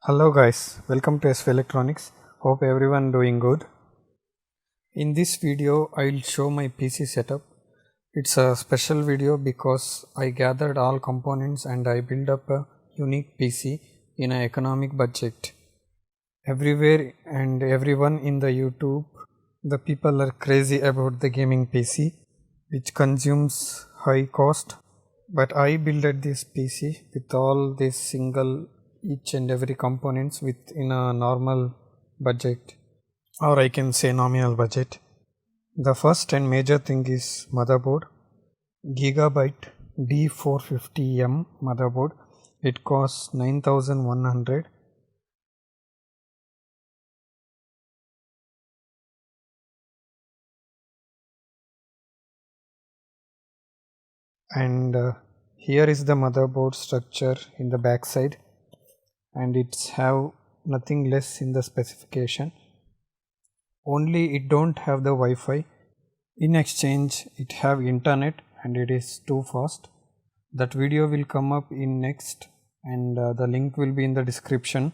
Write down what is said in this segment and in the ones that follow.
Hello guys, welcome to SV Electronics. Hope everyone doing good. In this video I will show my PC setup. It's a special video because I gathered all components and I built up a unique PC in an economic budget. Everywhere and everyone in the YouTube, the people are crazy about the gaming PC which consumes high cost, but I built this PC with all this single each and every components within a normal budget, or I can say nominal budget. The first and major thing is motherboard, Gigabyte D450M motherboard. It costs 9100. And here is the motherboard structure in the back side, and it's have nothing less in the specification, only it don't have the Wi-Fi. In exchange it have internet and it is too fast. That video will come up in next, and the link will be in the description.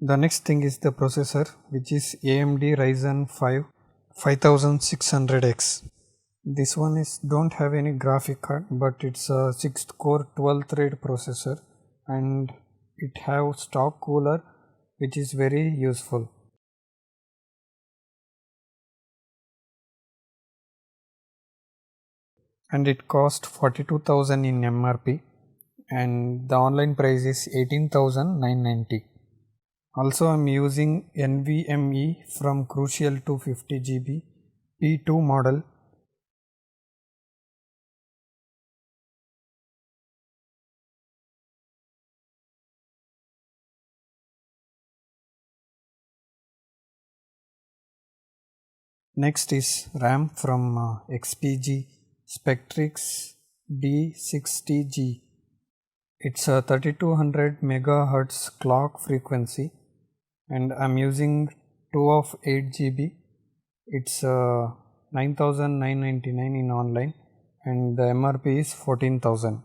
The next thing is the processor, which is AMD Ryzen 5 5600X. This one is don't have any graphic card, but it's a 6th core 12 thread processor, and it have stop cooler, which is very useful. And it cost 42,000 in MRP, and the online price is 18,990. Also I'm using NVMe from Crucial 250GB P2 model. Next is RAM from XPG Spectrix B60G. It's a 3200 MHz clock frequency, and I'm using 2 of 8GB. It's 9,999 in online, and the MRP is 14,000.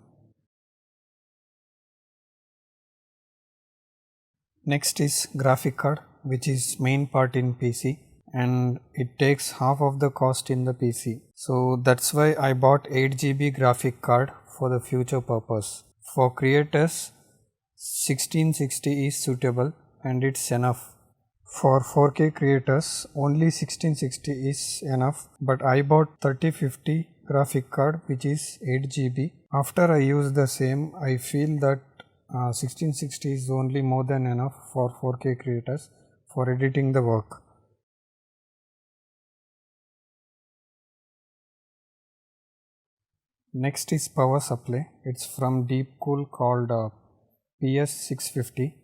Next is graphic card, which is main part in PC, and it takes half of the cost in the PC. So that's why I bought 8GB graphic card for the future purpose. For creators, 1660 is suitable and it's enough. For 4K creators, only 1660 is enough, but I bought 3050 graphic card, which is 8GB. After I use the same, I feel that 1660 is only more than enough for 4K creators for editing the work. Next is power supply. It's from Deepcool called PS650.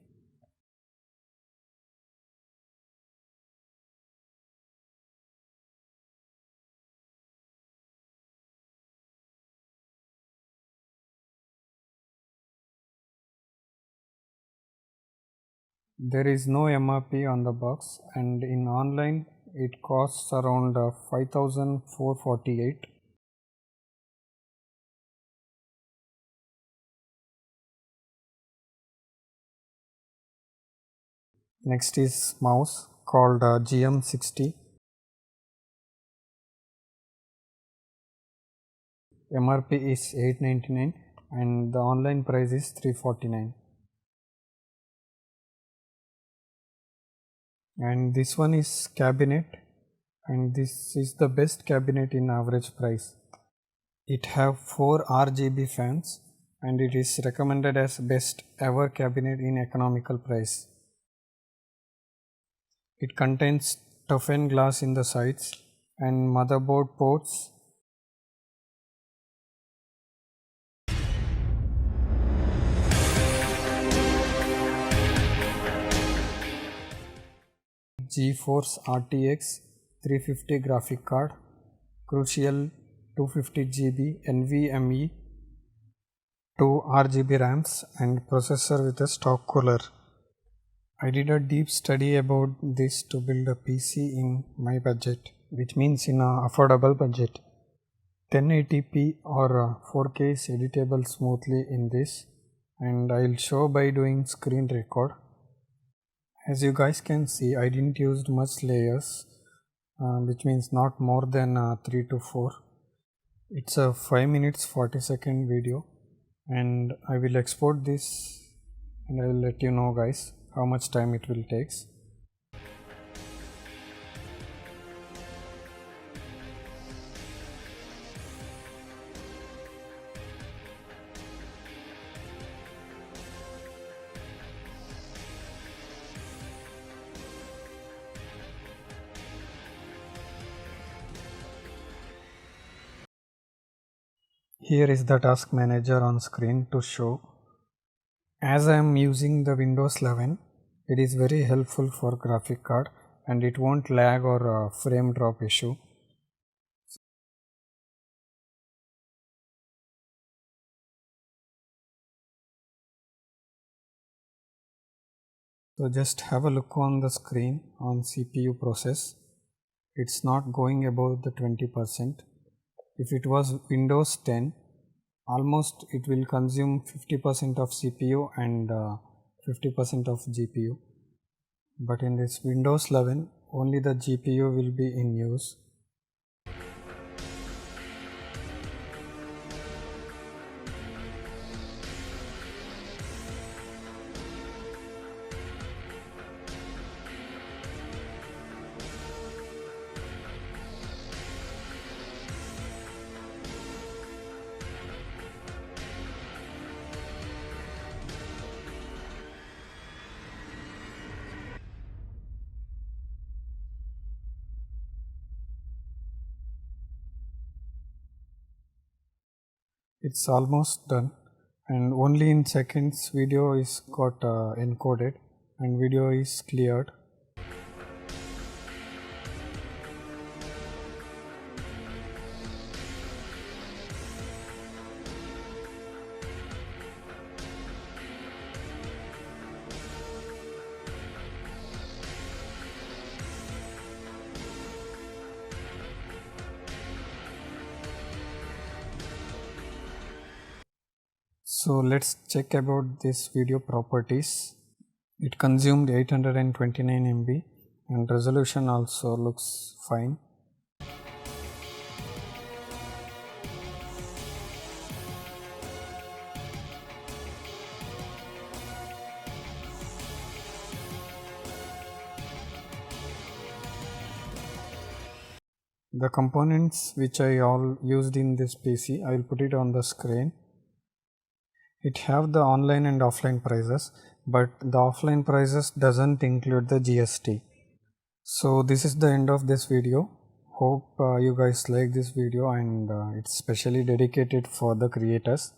There is no MRP on the box, and in online it costs around 5,448. Next is mouse called GM60. MRP is 899 and the online price is 349. And this one is cabinet, and this is the best cabinet in average price. It have 4 RGB fans, and it is recommended as best ever cabinet in economical price. It contains toughened glass in the sides and motherboard ports. GeForce RTX 350 graphic card, Crucial 250GB NVMe, 2 RGB RAMs and processor with a stock cooler. I did a deep study about this to build a PC in my budget, which means in a affordable budget. 1080p or 4K is editable smoothly in this, and I'll show by doing screen record. As you guys can see, I didn't use much layers, which means not more than 3 to 4. It's a 5 minutes 40-second video, and I will export this and I will let you know guys how much time it will take. Here is the task manager on screen to show. As I am using the Windows 11, it is very helpful for graphic card and it won't lag or frame drop issue. So just have a look on the screen on CPU process. It's not going above the 20%. If it was Windows 10, almost it will consume 50% of CPU and 50% of GPU. But in this Windows 11, only the GPU will be in use. It's almost done, and only in seconds video is got encoded and video is cleared. So let's check about this video properties. It consumed 829 MB and resolution also looks fine. The components which I all used in this PC, I will put it on the screen. It have the online and offline prices, but the offline prices doesn't include the GST. So this is the end of this video. Hope you guys like this video, and it's specially dedicated for the creators.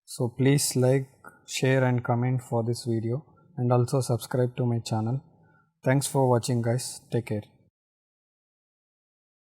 So please like, share and comment for this video, and also subscribe to my channel. Thanks for watching guys. Take care.